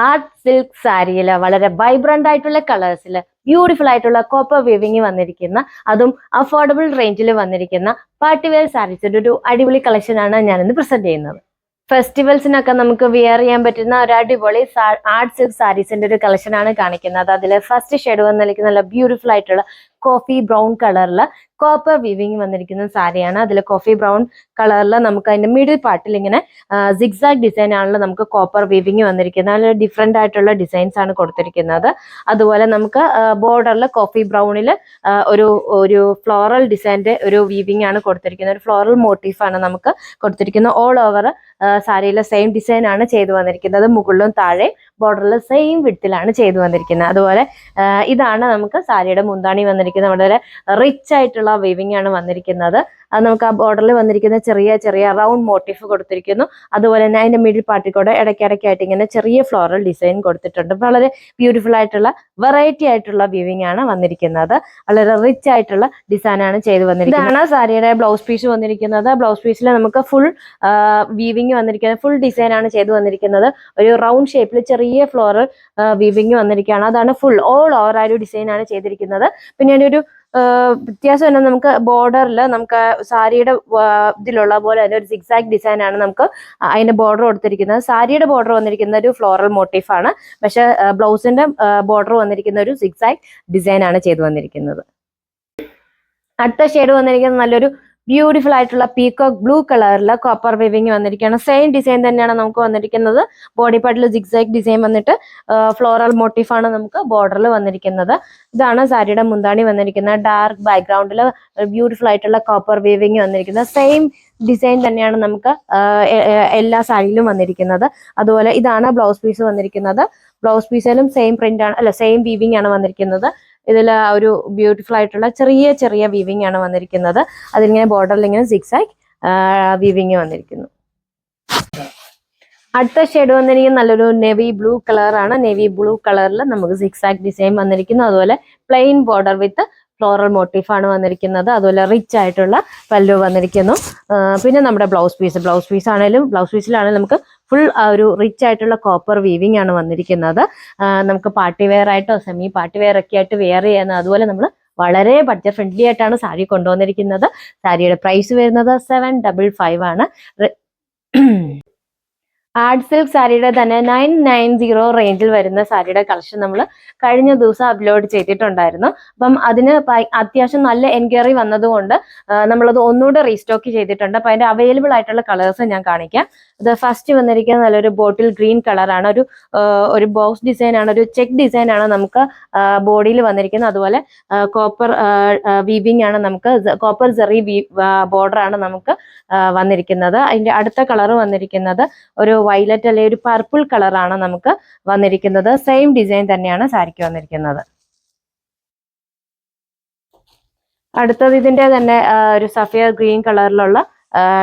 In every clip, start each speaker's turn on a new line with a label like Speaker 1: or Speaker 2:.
Speaker 1: Art silk സാരിയിൽ വളരെ vibrant ആയിട്ടുള്ള കളേഴ്സിൽ ബ്യൂട്ടിഫുൾ ആയിട്ടുള്ള കോപ്പർ വീവിങ് വന്നിരിക്കുന്ന അതും അഫോർഡബിൾ റേഞ്ചിൽ വന്നിരിക്കുന്ന പാർട്ടി വെയർ സാരീസിന്റെ ഒരു അടിപൊളി കളക്ഷൻ ആണ് ഞാനിന്ന് പ്രസന്റ് ചെയ്യുന്നത്. ഫെസ്റ്റിവൽസിനൊക്കെ നമുക്ക് വിയർ ചെയ്യാൻ പറ്റുന്ന ഒരു അടിപൊളി ആർട്ട് സിൽക്ക് സാരീസിന്റെ ഒരു കളക്ഷൻ ആണ് കാണിക്കുന്നത്. അതിൽ ഫസ്റ്റ് ഷെയ്ഡ് വന്നിരിക്കുന്ന നല്ല ബ്യൂട്ടിഫുൾ ആയിട്ടുള്ള കോഫി ബ്രൗൺ കളറിൽ കോപ്പർ വീവിങ് വന്നിരിക്കുന്ന സാരിയാണ്. അതിൽ കോഫി ബ്രൗൺ കളറിൽ നമുക്ക് അതിന്റെ മിഡിൽ പാർട്ടിൽ ഇങ്ങനെ സിഗ്സാഗ് ഡിസൈൻ ആണല്ലോ നമുക്ക് കോപ്പർ വീവിങ് വന്നിരിക്കുന്നത്. നല്ല ഡിഫറെന്റ് ആയിട്ടുള്ള ഡിസൈൻസ് ആണ് കൊടുത്തിരിക്കുന്നത്. അതുപോലെ നമുക്ക് ബോർഡറിൽ കോഫി ബ്രൗണിൽ ഒരു ഫ്ലോറൽ ഡിസൈൻ്റെ ഒരു വീവിങ് ആണ് കൊടുത്തിരിക്കുന്നത്. ഒരു ഫ്ലോറൽ മോട്ടീഫാണ് നമുക്ക് കൊടുത്തിരിക്കുന്നത്. ഓൾ ഓവർ സാരിയിലെ സെയിം ഡിസൈൻ ആണ് ചെയ്തു വന്നിരിക്കുന്നത്. മുകളിലും താഴെ ബോർഡറിൽ സെയിം വിഡ്ത്തിലാണ് ചെയ്തു വന്നിരിക്കുന്നത്. അതുപോലെ ഇതാണ് നമുക്ക് സാരിയുടെ മുന്താണി വന്നിരിക്കുന്നത്. വളരെ റിച്ച് ആയിട്ടുള്ള വീവിംഗ് ആണ് വന്നിരിക്കുന്നത്. അത് നമുക്ക് ആ ബോർഡറിൽ വന്നിരിക്കുന്ന ചെറിയ ചെറിയ റൗണ്ട് മോട്ടീഫ് കൊടുത്തിരിക്കുന്നു. അതുപോലെ തന്നെ അതിന്റെ മിഡിൽ പാർട്ടിൽ കൂടെ ഇടയ്ക്കിടയ്ക്കായിട്ട് ഇങ്ങനെ ചെറിയ ഫ്ലോറൽ ഡിസൈൻ കൊടുത്തിട്ടുണ്ട്. വളരെ ബ്യൂട്ടിഫുൾ ആയിട്ടുള്ള വെറൈറ്റി ആയിട്ടുള്ള വീവിംഗ് ആണ് വന്നിരിക്കുന്നത്. വളരെ റിച്ച് ആയിട്ടുള്ള ഡിസൈൻ ആണ് ചെയ്തു വന്നിരിക്കുന്നത്. ഇതാണ് സാരിയുടെ ബ്ലൗസ് പീസ് വന്നിരിക്കുന്നത്. ബ്ലൗസ് പീസിൽ നമുക്ക് ഫുൾ വീവിംഗ് വന്നിരിക്കുന്നത്. ഫുൾ ഡിസൈൻ ആണ് ചെയ്തു വന്നിരിക്കുന്നത്. ഒരു റൗണ്ട് ഷേപ്പിൽ ചെറിയ ഫ്ലോറൽ വീവിംഗ് വന്നിരിക്കുകയാണ്. അതാണ് ഫുൾ ഓൾ ഓവർ ആ ഒരു ഡിസൈൻ ആണ് ചെയ്തിരിക്കുന്നത്. പിന്നെ ഒരു വ്യത്യാസം തന്നെ നമുക്ക് ബോർഡറിൽ നമുക്ക് സാരിയുടെ ഇതിലുള്ള പോലെ തന്നെ ഒരു സിഗ്സാഗ് ഡിസൈൻ ആണ് നമുക്ക് അതിന്റെ ബോർഡർ കൊടുത്തിരിക്കുന്നത്. സാരിയുടെ ബോർഡർ വന്നിരിക്കുന്ന ഒരു ഫ്ലോറൽ മോട്ടീഫാണ്. പക്ഷെ ബ്ലൗസിന്റെ ബോർഡർ വന്നിരിക്കുന്ന ഒരു സിഗ്സാഗ് ഡിസൈൻ ആണ് ചെയ്തു വന്നിരിക്കുന്നത്. അടുത്ത ഷെയ്ഡ് വന്നിരിക്കുന്നത് നല്ലൊരു ബ്യൂട്ടിഫുൾ ആയിട്ടുള്ള പീകോക്ക് ബ്ലൂ കളറിൽ കോപ്പർ വീവിങ് വന്നിരിക്കുകയാണ്. സെയിം ഡിസൈൻ തന്നെയാണ് നമുക്ക് വന്നിരിക്കുന്നത്. ബോഡി പാർട്ടിൽ സിഗ്സാഗ് ഡിസൈൻ വന്നിട്ട് ഫ്ലോറൽ മോട്ടീഫാണ് നമുക്ക് ബോർഡറിൽ വന്നിരിക്കുന്നത്. ഇതാണ് സാരിയുടെ മുന്താണി വന്നിരിക്കുന്നത്. ഡാർക്ക് ബാക്ക്ഗ്രൗണ്ടിൽ ബ്യൂട്ടിഫുൾ ആയിട്ടുള്ള കോപ്പർ വീവിങ് വന്നിരിക്കുന്നത്. സെയിം ഡിസൈൻ തന്നെയാണ് നമുക്ക് എല്ലാ സാരിയിലും വന്നിരിക്കുന്നത്. അതുപോലെ ഇതാണ് ബ്ലൗസ് പീസ് വന്നിരിക്കുന്നത്. ബ്ലൗസ് പീസിലും സെയിം പ്രിന്റ് ആണ്, സെയിം വീവിങ് ആണ് വന്നിരിക്കുന്നത്. ഇതിൽ ഒരു ബ്യൂട്ടിഫുൾ ആയിട്ടുള്ള ചെറിയ ചെറിയ വീവിംഗ് ആണ് വന്നിരിക്കുന്നത്. അതിങ്ങനെ ബോർഡറിൽ ഇങ്ങനെ സിക്സാഗ് വീവിംഗ് വന്നിരിക്കുന്നു. അടുത്ത ഷെയ്ഡ് വന്നിരിക്കുന്നത് നല്ലൊരു നേവി ബ്ലൂ കളറാണ്. നേവി ബ്ലൂ കളറിൽ നമുക്ക് സിക്സാഗ് ഡിസൈൻ വന്നിരിക്കുന്നു. അതുപോലെ പ്ലെയിൻ ബോർഡർ വിത്ത് ഫ്ലോറൽ മോട്ടീഫാണ് വന്നിരിക്കുന്നത്. അതുപോലെ റിച്ച് ആയിട്ടുള്ള പല്ലു വന്നിരിക്കുന്നു. പിന്നെ നമ്മുടെ ബ്ലൗസ് പീസിലാണെങ്കിലും നമുക്ക് ഫുൾ ഒരു റിച്ച് ആയിട്ടുള്ള കോപ്പർ വീവിംഗ് ആണ് വന്നിരിക്കുന്നത്. നമുക്ക് പാർട്ടി വെയർ ആയിട്ടോ സെമി പാർട്ടി വെയർ ഒക്കെ ആയിട്ട് വെയർ ചെയ്യുന്നത്. അതുപോലെ നമ്മൾ വളരെ ബഡ്ജറ്റ് ഫ്രണ്ട്ലി ആയിട്ടാണ് സാരി കൊണ്ടുവന്നിരിക്കുന്നത്. സാരിയുടെ പ്രൈസ് വരുന്നത് 755 ആണ്. ആർട്ട് സിൽക്ക് സാരിയുടെ തന്നെ 990 റേഞ്ചിൽ വരുന്ന സാരിയുടെ കളക്ഷൻ നമ്മൾ കഴിഞ്ഞ ദിവസം അപ്ലോഡ് ചെയ്തിട്ടുണ്ടായിരുന്നു. അപ്പം അതിന് അത്യാവശ്യം നല്ല എൻക്വയറി വന്നതുകൊണ്ട് നമ്മളത് ഒന്നുകൂടെ റീസ്റ്റോക്ക് ചെയ്തിട്ടുണ്ട്. അപ്പം അതിന്റെ അവൈലബിൾ ആയിട്ടുള്ള കളേഴ്സ് ഞാൻ കാണിക്കാം. ഇത് ഫസ്റ്റ് വന്നിരിക്കുന്നത് നല്ലൊരു ബോട്ടിൽ ഗ്രീൻ കളറാണ്. ഒരു ബോക്സ് ഡിസൈൻ ആണ്, ഒരു ചെക്ക് ഡിസൈൻ ആണ് നമുക്ക് ബോഡിയിൽ വന്നിരിക്കുന്നത്. അതുപോലെ കോപ്പർ വീവിംഗ് ആണ്, നമുക്ക് കോപ്പർ ജെറി ബോർഡർ ആണ് നമുക്ക് വന്നിരിക്കുന്നത്. അതിന്റെ അടുത്ത കളർ വന്നിരിക്കുന്നത് ഒരു വയലറ്റ് അല്ലെങ്കിൽ ഒരു പർപ്പിൾ കളറാണ് നമുക്ക് വന്നിരിക്കുന്നത്. സെയിം ഡിസൈൻ തന്നെയാണ് സാരിക്ക് വന്നിരിക്കുന്നത്. അടുത്തത് ഇതിന്റെ തന്നെ ഒരു സഫിയർ ഗ്രീൻ കളറിലുള്ള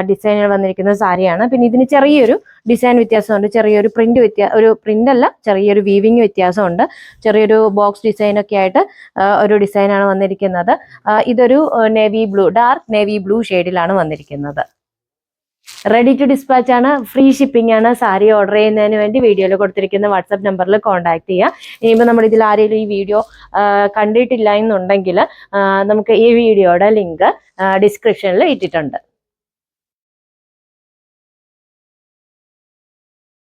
Speaker 1: ഡിസൈനുകൾ വന്നിരിക്കുന്ന സാരിയാണ്. പിന്നെ ഇതിന് ചെറിയൊരു ഡിസൈൻ വ്യത്യാസമുണ്ട്, ചെറിയൊരു ചെറിയൊരു വീവിങ് വ്യത്യാസമുണ്ട്. ചെറിയൊരു ബോക്സ് ഡിസൈൻ ഒക്കെ ആയിട്ട് ഒരു ഡിസൈനാണ് വന്നിരിക്കുന്നത്. ഇതൊരു ഡാർക്ക് നേവി ബ്ലൂ ഷെയ്ഡിലാണ് വന്നിരിക്കുന്നത്. റെഡി ടു ഡിസ്പാച്ച് ആണ്, ഫ്രീ ഷിപ്പിംഗ് ആണ്. സാരി ഓർഡർ ചെയ്യുന്നതിന് വേണ്ടി വീഡിയോയിൽ കൊടുത്തിരിക്കുന്ന വാട്സാപ്പ് നമ്പറിൽ കോൺടാക്ട് ചെയ്യുക. ഇനിയിപ്പോൾ നമ്മൾ ഇതിൽ ആരെങ്കിലും ഈ വീഡിയോ കണ്ടിട്ടില്ല എന്നുണ്ടെങ്കിൽ നമുക്ക് ഈ വീഡിയോയുടെ ലിങ്ക് ഡിസ്ക്രിപ്ഷനിൽ ഇട്ടിട്ടുണ്ട്.